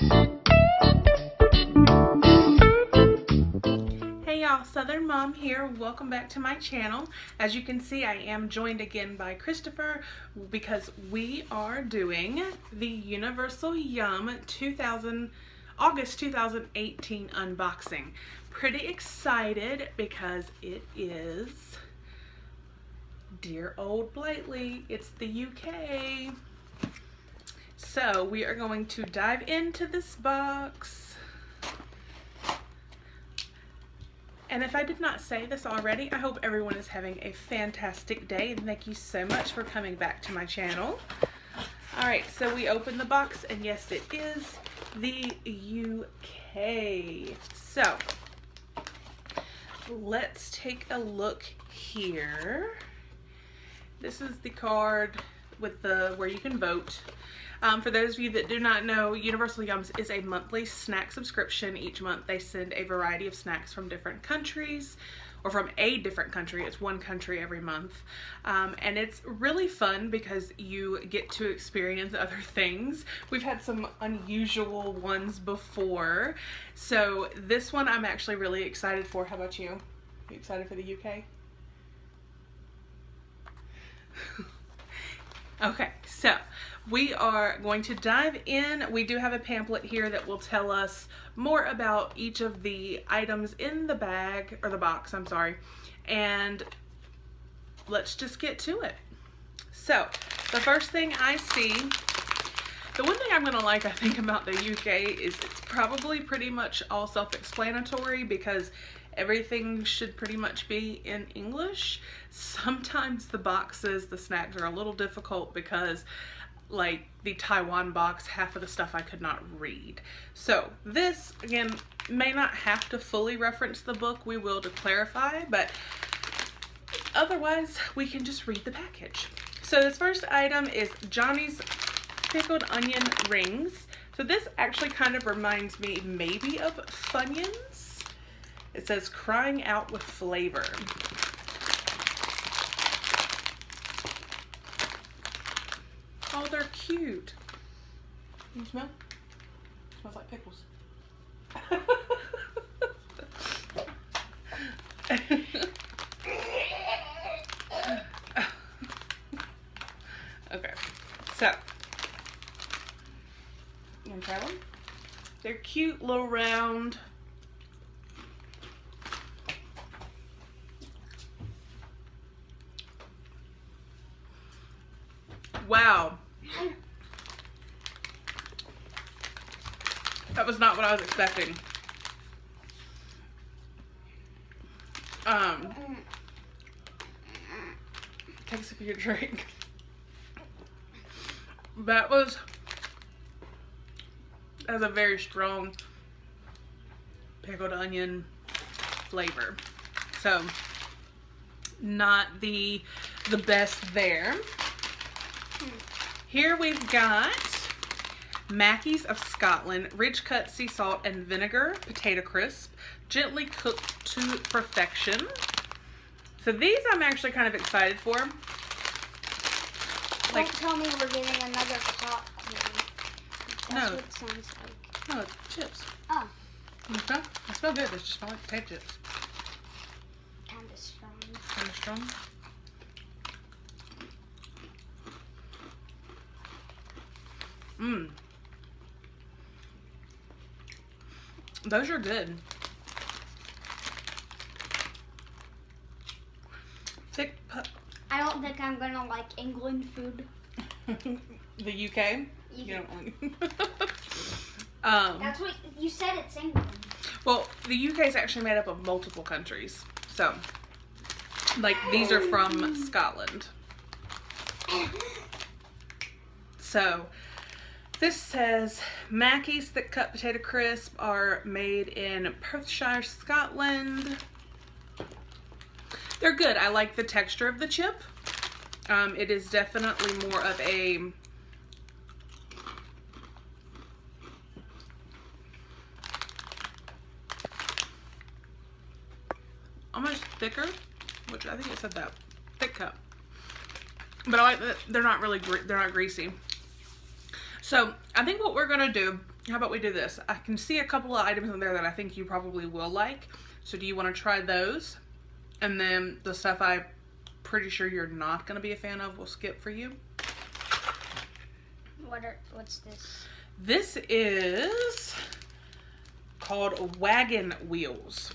Hey y'all, Southern Mom here. Welcome back to my channel. As you can see, I am joined again by Christopher because we are doing the Universal Yum August 2018 unboxing. Pretty excited because it is dear old Blightly. It's the UK. So we are going to dive into this box. And if I did not say this already, I hope everyone is having a fantastic day, and thank you so much for coming back to my channel. Alright, so we open the box, and yes, it is the UK. So, let's take a look here. This is the card with where you can vote. For those of you that do not know, Universal Yums is a monthly snack subscription. Each month they send a variety of snacks from different countries, or from a different country. It's one country every month. And it's really fun because you get to experience other things. We've had some unusual ones before. So this one I'm actually really excited for. How about you? You excited for the UK? Okay, so we are going to dive in. We do have a pamphlet here that will tell us more about each of the items in the bag, or the box, I'm sorry. And let's just get to it. So, the first thing I see, the one thing I'm gonna like, I think, about the UK is it's probably pretty much all self-explanatory because everything should pretty much be in English. Sometimes the boxes, the snacks are a little difficult because, like the Taiwan box, half of the stuff I could not read. So this, again, may not have to fully reference the book. We will to clarify, but otherwise we can just read the package. So this first item is Johnny's Pickled Onion Rings. So this actually kind of reminds me maybe of Funyuns. It says crying out with flavor. Oh, they're cute. Can you smell? It smells like pickles. Okay, so you gonna try one? They're cute, little round. Wow. That was not what I was expecting. Take a sip of your drink. That was a very strong pickled onion flavor. So, not the best there. Here we've got Mackey's of Scotland, ridge cut sea salt and vinegar potato crisp, gently cooked to perfection. So these I'm actually kind of excited for. Don't tell me we're getting another popcorn. That's No. what it sounds like. No, it's chips. Oh. Okay. They smell good. They just smell like potato chips. Kind of strong. Kind of strong. Mmm. Those are good. Thick I don't think I'm gonna like England food. The UK? You don't like That's what you said. It's England. well, the UK is actually made up of multiple countries. So, like, these are from Scotland. So, this says Mackey's thick cut potato crisp are made in Perthshire, Scotland. They're good. I like the texture of the chip. It is definitely more of a almost thicker, which I think it said that, thick cut. But I like that they're not really they're not greasy. So I think what we're gonna do How about we do this? I can see a couple of items in there that I think you probably will like. So do you want to try those? And then the stuff I'm pretty sure you're not going to be a fan of, we'll skip for you. What's this? This is called Wagon Wheels.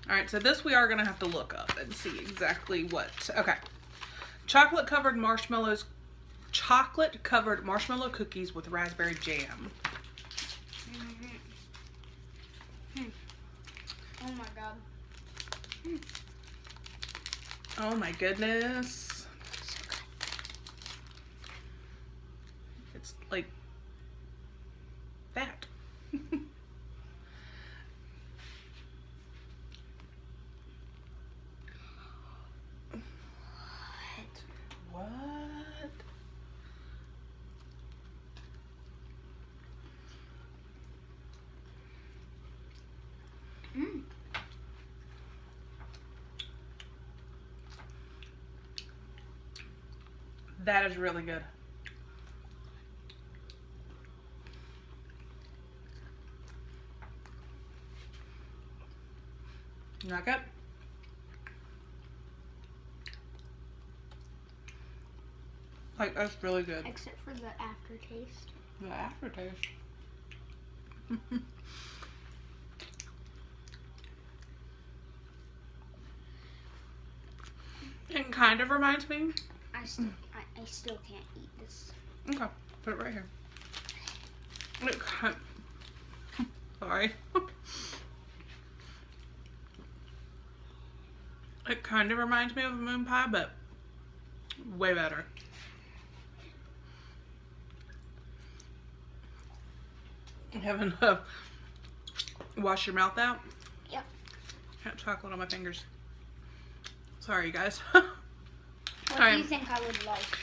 All right, so this we are going to have to look up and see exactly what. Okay. Chocolate covered marshmallow cookies with raspberry jam. Oh my god. Oh my goodness. It's like that. What? That is really good. Not good? Like, that's really good. Except for the aftertaste. The aftertaste. It kind of reminds me. I still can't eat this. Okay, put it right here. Sorry. It kind of reminds me of a moon pie, but way better. Having to wash your mouth out. Yep. Got chocolate on my fingers. Sorry, you guys. What do you think I would like?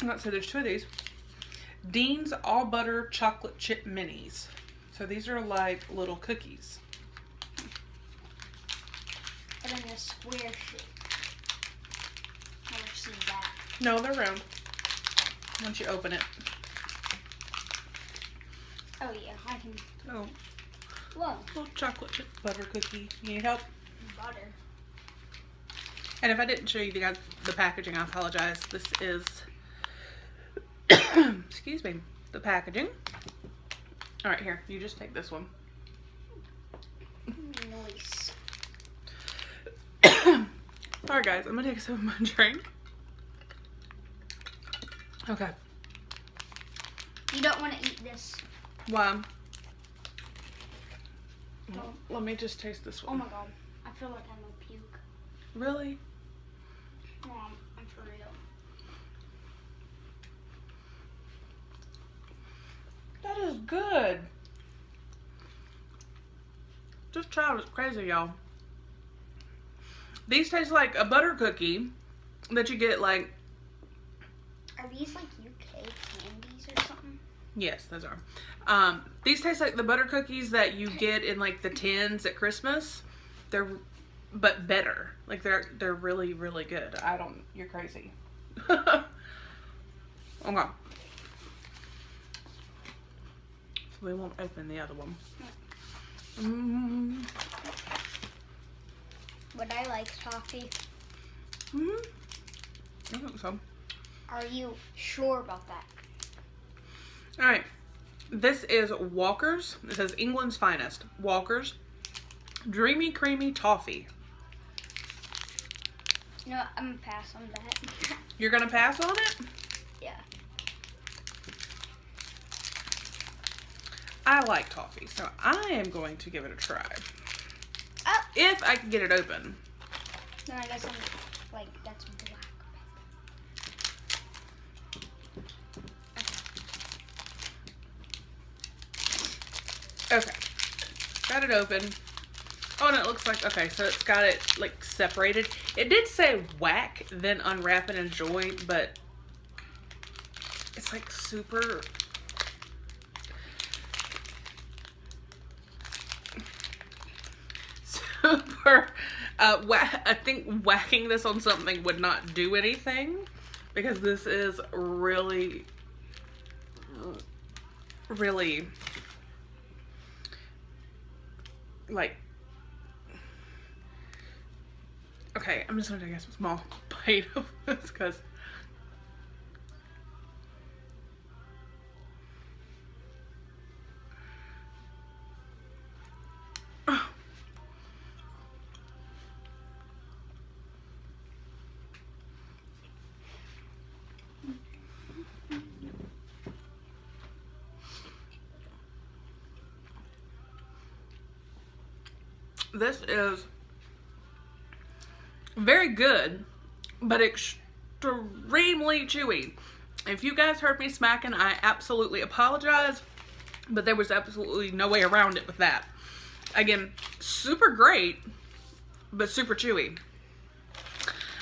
Let's see, there's two of these. Dean's All Butter Chocolate Chip Minis. So these are like little cookies. But in a square shape. Never seen that. No, they're round. Once you open it. Oh yeah, I can. Oh, Whoa, little chocolate chip butter cookie. You need help? butter. And if I didn't show you the packaging, I apologize. This is, excuse me, the packaging. All right, here, you just take this one. Nice. Sorry guys, I'm gonna take some of my drink. Okay. You don't want to eat this. Why? Oh. Let me just taste this Oh one. my god, I feel like I'm gonna puke. Really? No, I'm for real. That is good. This child is crazy, y'all. These taste like a butter cookie that you get like. Are these like UK candies or something? Yes, those are. These taste like the butter cookies that you get in like the tins at Christmas. But better. Like they're really, really good. You're crazy. Okay. So we won't open the other one. Would I like toffee? I think so. Are you sure about that? All right. This is Walker's. It says England's finest. Walker's Dreamy Creamy Toffee. You know what? I'm gonna pass on that. You're gonna pass on it? Yeah. I like toffee, so I am going to give it a try. Oh. If I can get it open. No, I guess I'm like that's black. Okay. Got it open. Oh, and it looks like, okay, so it's got it like separated. It did say whack, then unwrap and enjoy, but it's like super. I think whacking this on something would not do anything because this is really really like, okay, I'm just gonna take a small bite of this because this is very good, but extremely chewy. If you guys heard me smacking, I absolutely apologize, but there was absolutely no way around it with that. Again, super great, but super chewy.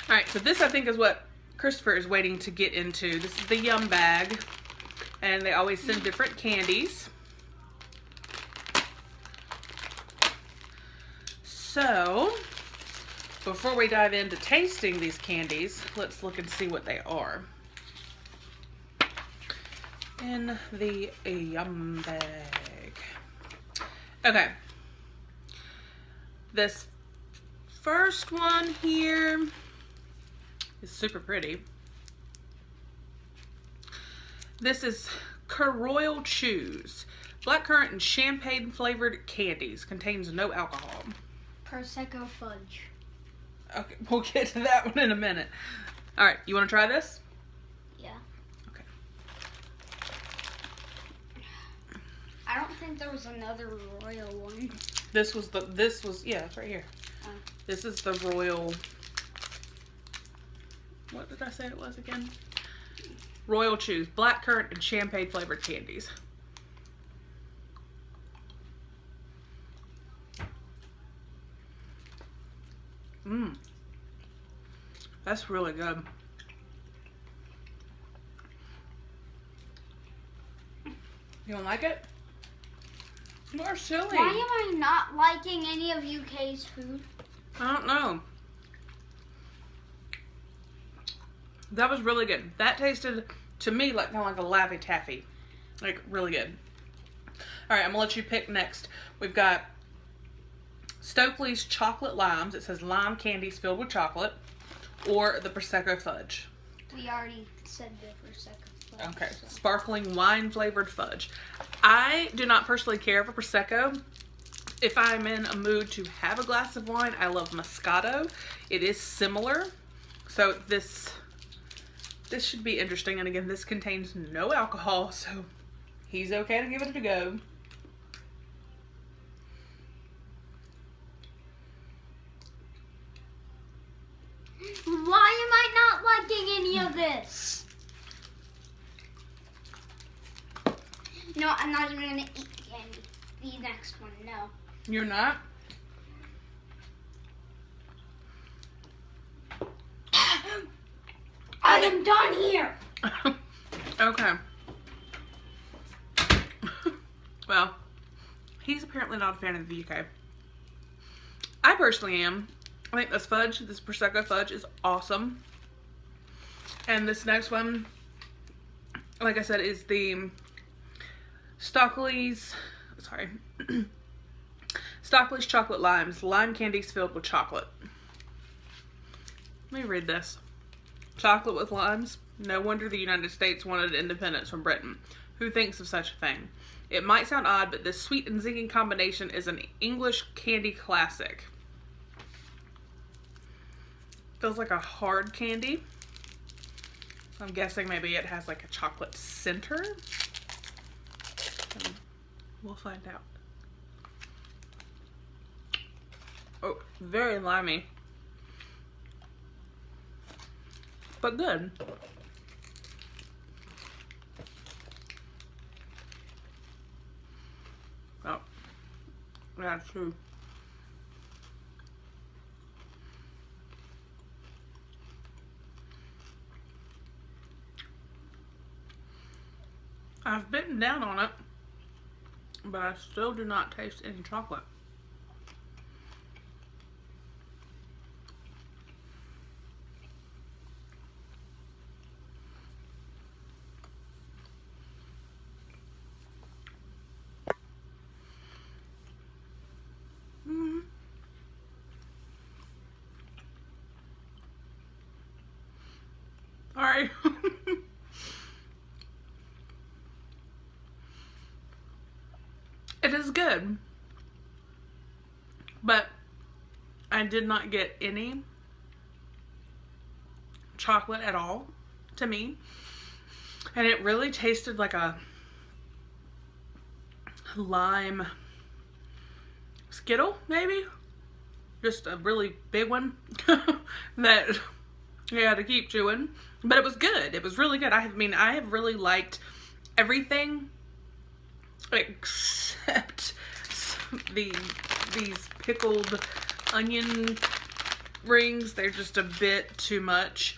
All right, so this I think is what Christopher is waiting to get into. This is the Yum bag, and they always send different candies. So, before we dive into tasting these candies, let's look and see what they are. In the Yum bag. Okay. This first one here is super pretty. This is Koroyal Chews. Blackcurrant and champagne flavored candies. Contains no alcohol. Prosecco fudge. Okay, we'll get to that one in a minute. All right, you want to try this? Yeah. Okay. I don't think there was another royal one. This was, yeah, it's right here. Oh. This is the royal, what did I say it was again? Royal Chews, blackcurrant and champagne flavored candies. Mmm. That's really good. You don't like it? You are silly. Why am I not liking any of UK's food? I don't know. That was really good. That tasted to me like kind of like a Laffy Taffy. Like really good. All right, I'm gonna let you pick next. We've got Stokely's chocolate limes. It says lime candies filled with chocolate, or the Prosecco fudge. We already said the Prosecco fudge. Okay, So. sparkling wine flavored fudge. I do not personally care for Prosecco. If I'm in a mood to have a glass of wine, I love Moscato. It is similar, so this should be interesting. And again, this contains no alcohol, so he's okay to give it a go. Why am I not liking any of this? No, I'm not even gonna eat candy. The next one, no. You're not? I am done here. Okay. Well, he's apparently not a fan of the UK. I personally am. I think this fudge, this Prosecco fudge, is awesome. And this next one, like I said, is the Stokely's chocolate limes. Lime candies filled with chocolate. Let me read this. Chocolate with limes? No wonder the United States wanted independence from Britain. Who thinks of such a thing? It might sound odd, but this sweet and zinging combination is an English candy classic. Feels like a hard candy. I'm guessing maybe it has like a chocolate center. We'll find out. Oh, very limey. But good. Oh, that's true. I've bitten down on it, but I still do not taste any chocolate. Sorry. It is good, but I did not get any chocolate at all to me, and it really tasted like a lime Skittle, maybe, just a really big one that you had to keep chewing, but it was good. It was really good. I mean, I have really liked everything except these pickled onion rings. They're just a bit too much.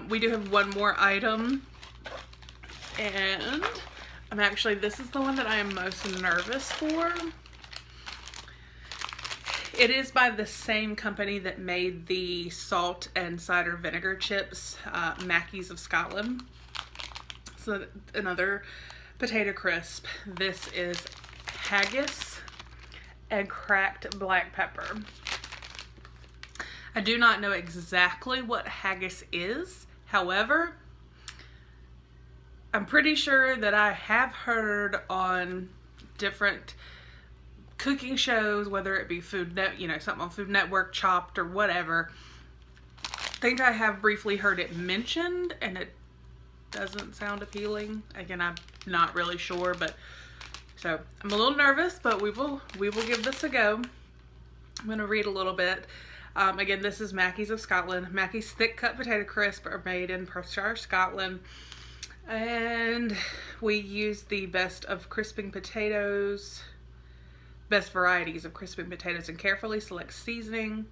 We do have one more item, and this is the one that I am most nervous for. It is by the same company that made the salt and cider vinegar chips, Mackies of Scotland. So another potato crisp. This is haggis and cracked black pepper. I do not know exactly what haggis is. However, I'm pretty sure that I have heard on different cooking shows, whether it be something on Food Network, Chopped, or whatever. I think I have briefly heard it mentioned, and it doesn't sound appealing. Again, I'm not really sure, but so I'm a little nervous, but we will give this a go. I'm gonna read a little bit. Again, this is Mackies of Scotland. Mackie's thick cut potato crisp are made in Perthshire, Scotland, and we use the best varieties of crisping potatoes and carefully select seasoning.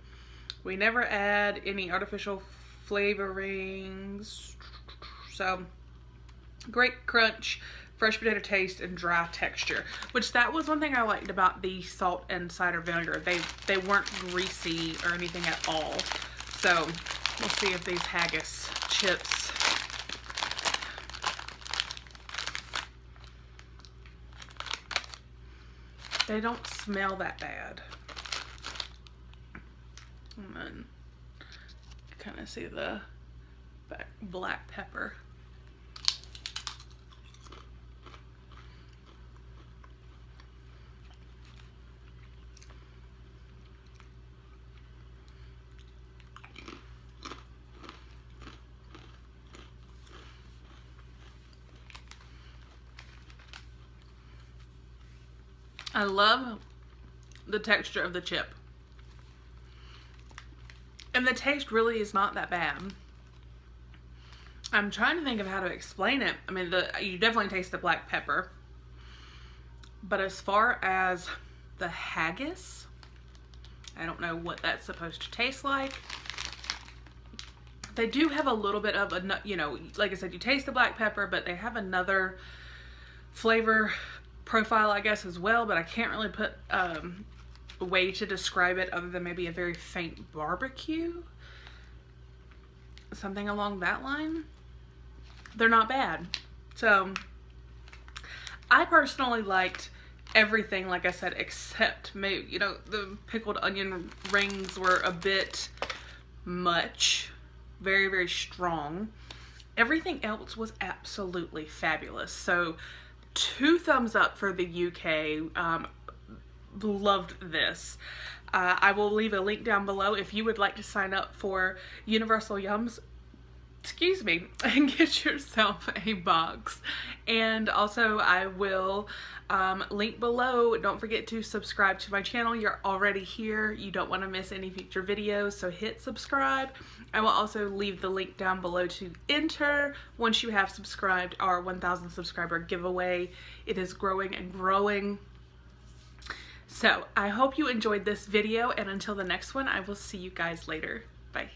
We never add any artificial flavorings. So, great crunch, fresh potato taste, and dry texture. Which that was one thing I liked about the salt and cider vinegar. They weren't greasy or anything at all. So, we'll see if these haggis chips they don't smell that bad. And then kind of see the black pepper. I love the texture of the chip. And the taste really is not that bad. I'm trying to think of how to explain it. I mean, you definitely taste the black pepper. But as far as the haggis, I don't know what that's supposed to taste like. They do have a little bit of like I said, you taste the black pepper, but they have another flavor profile, I guess, as well, but I can't really put a way to describe it other than maybe a very faint barbecue. Something along that line. They're not bad. So, I personally liked everything, like I said, except maybe, the pickled onion rings were a bit much. Very, very strong. Everything else was absolutely fabulous. So, 2 thumbs up for the UK. Loved this. I will leave a link down below if you would like to sign up for Universal Yums, and get yourself a box. And also I will link below. Don't forget to subscribe to my channel. You're already here. You don't want to miss any future videos, so hit subscribe. I will also leave the link down below to enter once you have subscribed our 1,000 subscriber giveaway. It is growing and growing. So I hope you enjoyed this video, and until the next one, I will see you guys later. Bye.